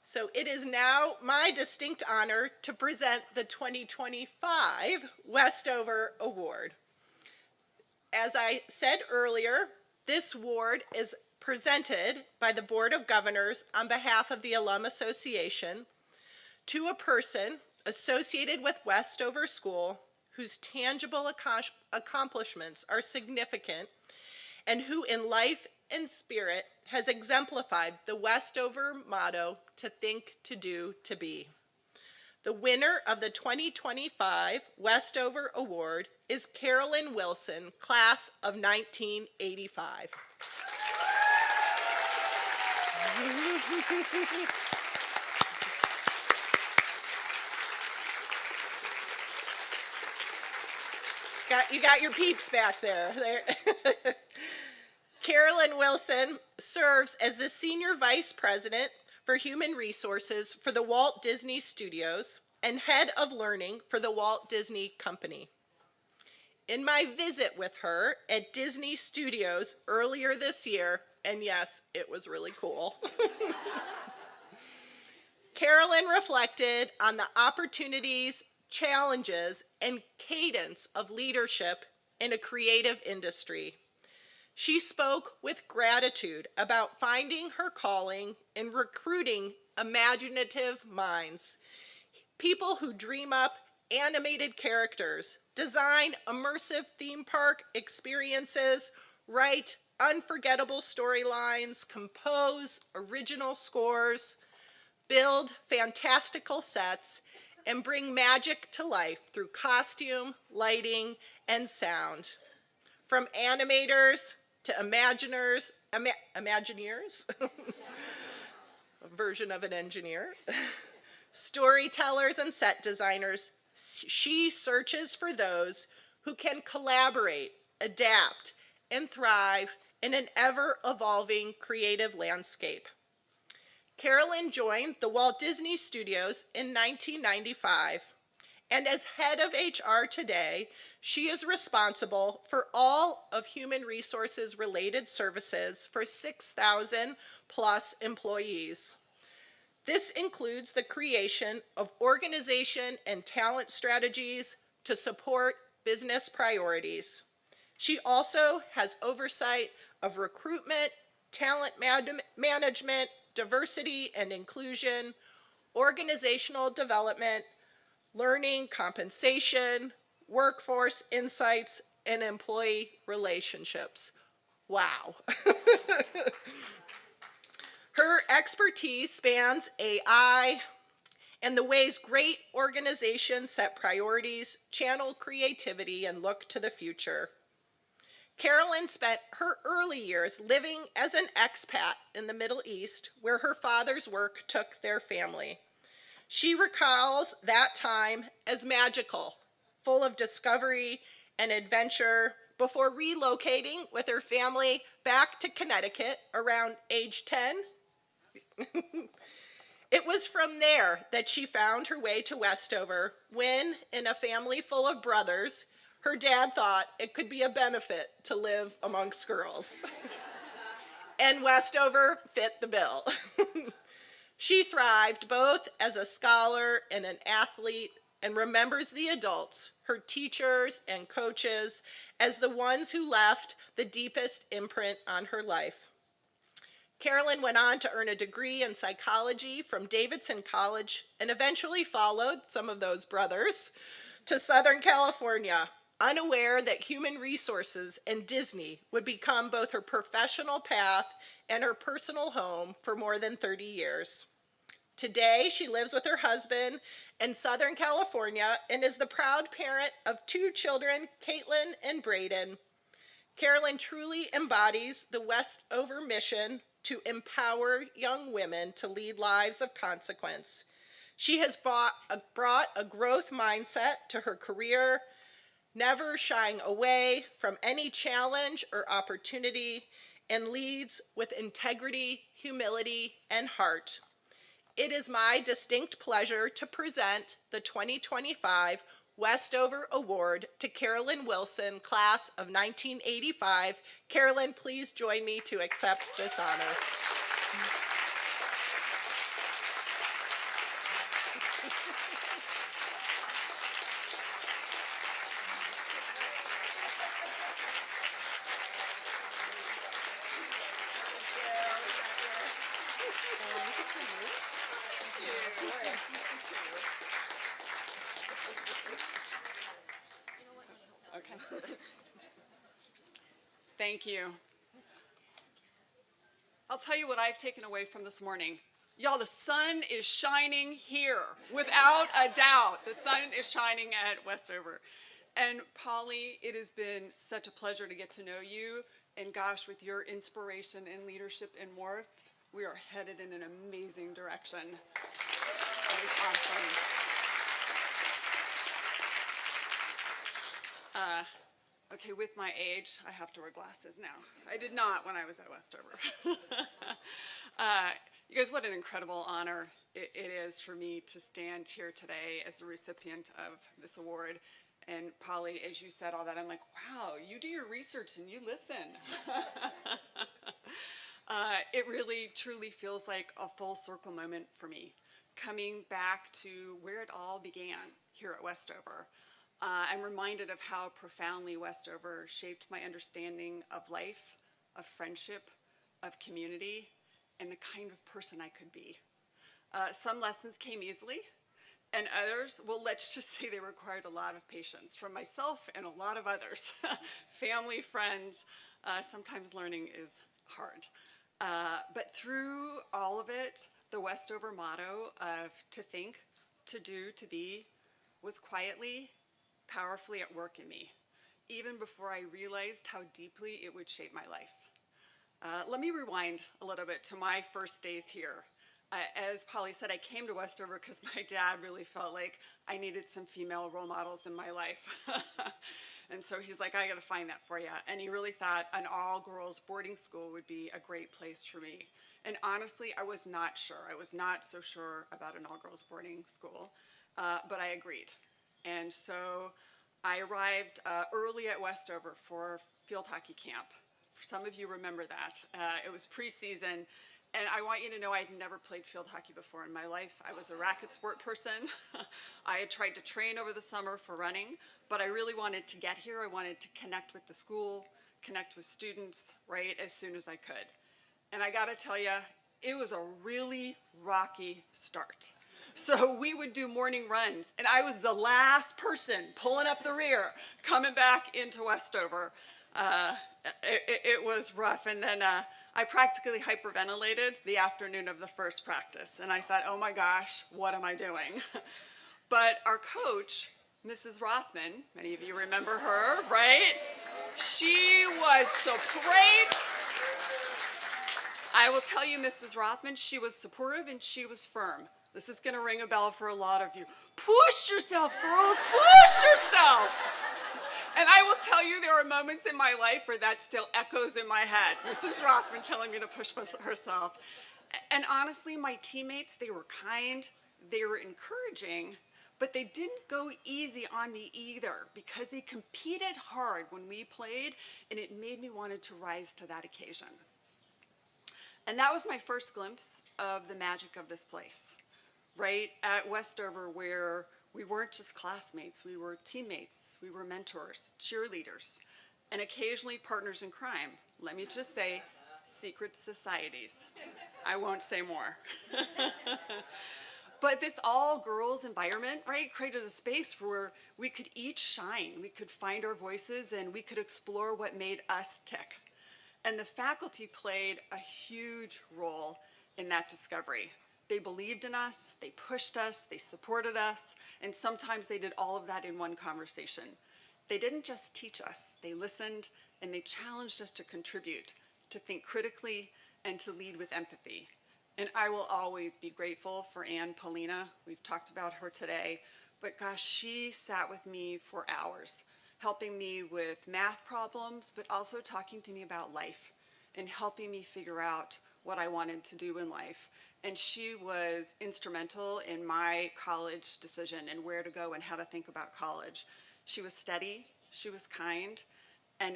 So it is now my distinct honor to present the 2025 Westover Award. As I said earlier, this award is presented by the Board of Governors on behalf of the Alum Association to a person associated with Westover School whose tangible accomplishments are significant and who in life and spirit has exemplified the Westover motto, to think, to do, to be. The winner of the 2025 Westover Award is Carolyn Wilson, class of 1985. Scott, you got your peeps back there. Carolyn Wilson serves as the Senior Vice President for Human Resources for the Walt Disney Studios and Head of Learning for the Walt Disney Company. In my visit with her at Disney Studios earlier this year, and yes, it was really cool, Carolyn reflected on the opportunities, challenges, and cadence of leadership in a creative industry. She spoke with gratitude about finding her calling in recruiting imaginative minds, people who dream up animated characters, design immersive theme park experiences, write unforgettable storylines, compose original scores, build fantastical sets, and bring magic to life through costume, lighting, and sound. From animators to Imagineers, a version of an engineer, storytellers and set designers, she searches for those who can collaborate, adapt, and thrive in an ever-evolving creative landscape. Carolyn joined the Walt Disney Studios in 1995, and as head of HR today, she is responsible for all of human resources related services for 6,000 plus employees. This includes the creation of organization and talent strategies to support business priorities. She also has oversight of recruitment, talent management, diversity and inclusion, organizational development, learning, compensation, workforce insights, and employee relationships. Wow. Her expertise spans AI and the ways great organizations set priorities, channel creativity, and look to the future. Carolyn spent her early years living as an expat in the Middle East, where her father's work took their family. She recalls that time as magical, full of discovery and adventure, before relocating with her family back to Connecticut around age 10. It was from there that she found her way to Westover when, in a family full of brothers, her dad thought it could be a benefit to live amongst girls. And Westover fit the bill. She thrived both as a scholar and an athlete and remembers the adults, her teachers and coaches, as the ones who left the deepest imprint on her life. Carolyn went on to earn a degree in psychology from Davidson College and eventually followed some of those brothers to Southern California, unaware that human resources and Disney would become both her professional path and her personal home for more than 30 years. Today, she lives with her husband in Southern California and is the proud parent of 2 children, Caitlin and Braden. Carolyn truly embodies the Westover mission to empower young women to lead lives of consequence. She has brought a growth mindset to her career, never shying away from any challenge or opportunity, and leads with integrity, humility, and heart. It is my distinct pleasure to present the 2025 Westover Award to Carolyn Wilson, class of 1985. Carolyn, please join me to accept this honor. This is for you. Thank you. Of course. Okay. Thank you. I'll tell you what I've taken away from this morning. Y'all, the sun is shining here, without a doubt. The sun is shining at Westover. And Polly, it has been such a pleasure to get to know you. And gosh, with your inspiration and leadership and more, we are headed in an amazing direction. It was awesome. Okay, with my age, I have to wear glasses now. I did not when I was at Westover. You guys, what an incredible honor it is for me to stand here today as the recipient of this award. And Polly, as you said all that, I'm like, wow, you do your research and you listen. It really, truly feels like a full circle moment for me, coming back to where it all began here at Westover. I'm reminded of how profoundly Westover shaped my understanding of life, of friendship, of community, and the kind of person I could be. Some lessons came easily, and others, well, let's just say they required a lot of patience from myself and a lot of others. Family, friends, sometimes learning is hard. But through all of it, the Westover motto of to think, to do, to be was quietly, powerfully at work in me, even before I realized how deeply it would shape my life. Let me rewind a little bit to my first days here. As Polly said, I came to Westover because my dad really felt like I needed some female role models in my life. And so he's like, I gotta find that for you. And he really thought an all-girls boarding school would be a great place for me. And honestly, I was not sure. I was not so sure about an all-girls boarding school, but I agreed. And so I arrived early at Westover for field hockey camp. Some of you remember that. It was preseason, and I want you to know I'd never played field hockey before in my life. I was a racket sport person. I had tried to train over the summer for running, but I really wanted to get here. I wanted to connect with the school, connect with students, right, as soon as I could. And I gotta tell you, it was a really rocky start. So we would do morning runs, and I was the last person pulling up the rear, coming back into Westover. It was rough, and then I practically hyperventilated the afternoon of the first practice, and I thought, oh my gosh, what am I doing? But our coach, Mrs. Rothman, many of you remember her, right? She was so great. I will tell you, Mrs. Rothman, she was supportive and she was firm. This is gonna ring a bell for a lot of you. Push yourself, girls, push yourself. And I will tell you, there are moments in my life where that still echoes in my head. Mrs. Rothman telling me to push herself. And honestly, my teammates, they were kind, they were encouraging, but they didn't go easy on me either because they competed hard when we played, and it made me want to rise to that occasion. And that was my first glimpse of the magic of this place, right at Westover, where we weren't just classmates, we were teammates, we were mentors, cheerleaders, and occasionally partners in crime. Let me just say, secret societies. I won't say more. But this all-girls environment, right, created a space where we could each shine, we could find our voices, and we could explore what made us tick. And the faculty played a huge role in that discovery. They believed in us, they pushed us, they supported us, and sometimes they did all of that in one conversation. They didn't just teach us, they listened, and they challenged us to contribute, to think critically, and to lead with empathy. And I will always be grateful for Ann Paulina. We've talked about her today, but gosh, she sat with me for hours, helping me with math problems, but also talking to me about life and helping me figure out what I wanted to do in life. And she was instrumental in my college decision and where to go and how to think about college. She was steady, she was kind, and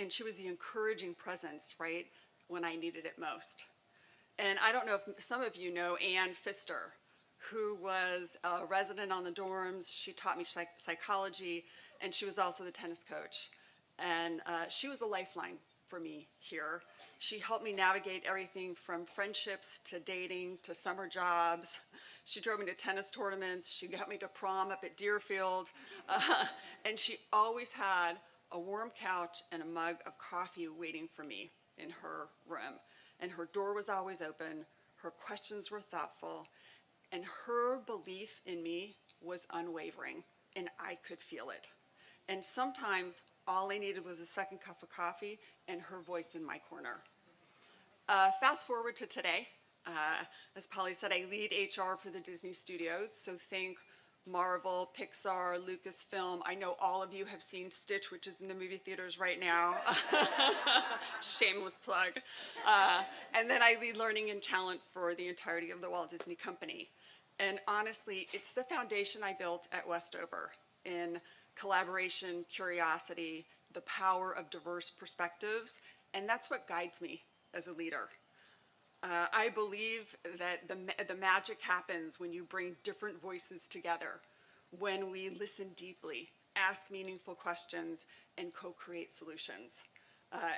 she was the encouraging presence, right, when I needed it most. And I don't know if some of you know Ann Pfister, who was a resident on the dorms. She taught me psychology, and she was also the tennis coach. And she was a lifeline for me here. She helped me navigate everything from friendships to dating to summer jobs. She drove me to tennis tournaments. She got me to prom up at Deerfield. And she always had a warm couch and a mug of coffee waiting for me in her room. And her door was always open. Her questions were thoughtful. And her belief in me was unwavering. And I could feel it. And sometimes all I needed was a second cup of coffee and her voice in my corner. Fast forward to today. As Polly said, I lead HR for the Disney Studios, so think Marvel, Pixar, Lucasfilm. I know all of you have seen Stitch, which is in the movie theaters right now. Shameless plug. And then I lead learning and talent for the entirety of the Walt Disney Company. And honestly, it's the foundation I built at Westover in collaboration, curiosity, the power of diverse perspectives, and that's what guides me as a leader. I believe that the magic happens when you bring different voices together, when we listen deeply, ask meaningful questions, and co-create solutions.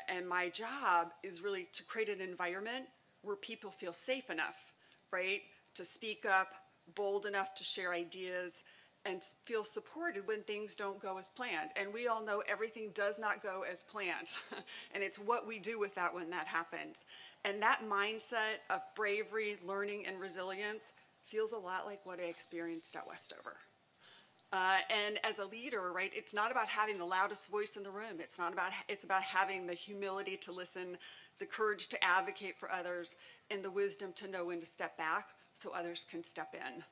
And my job is really to create an environment where people feel safe enough, right, to speak up, bold enough to share ideas, and feel supported when things don't go as planned. And we all know everything does not go as planned. And it's what we do with that when that happens. And that mindset of bravery, learning, and resilience feels a lot like what I experienced at Westover. And as a leader, right, it's not about having the loudest voice in the room. It's about having the humility to listen, the courage to advocate for others, and the wisdom to know when to step back so others can step in.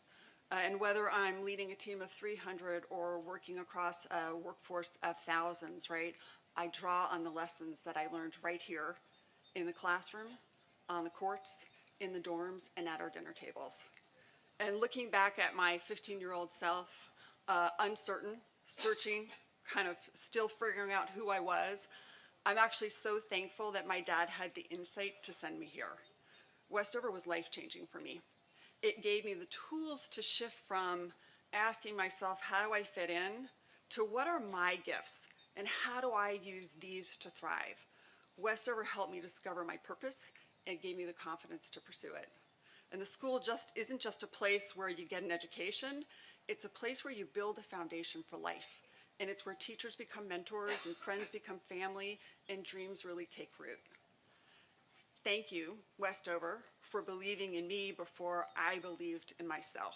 And whether I'm leading a team of 300 or working across a workforce of thousands, right, I draw on the lessons that I learned right here in the classroom, on the courts, in the dorms, and at our dinner tables. And looking back at my 15-year-old self, uncertain, searching, kind of still figuring out who I was, I'm actually so thankful that my dad had the insight to send me here. Westover was life-changing for me. It gave me the tools to shift from asking myself, how do I fit in, to what are my gifts, and how do I use these to thrive? Westover helped me discover my purpose and gave me the confidence to pursue it. And the school isn't just a place where you get an education, it's a place where you build a foundation for life. And it's where teachers become mentors and friends become family and dreams really take root. Thank you, Westover, for believing in me before I believed in myself.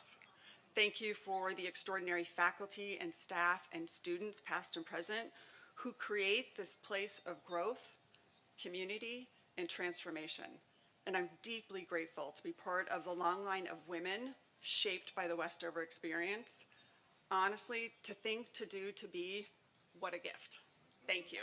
Thank you for the extraordinary faculty and staff and students, past and present, who create this place of growth, community, and transformation. And I'm deeply grateful to be part of the long line of women shaped by the Westover experience. Honestly, to think, to do, to be, what a gift. Thank you.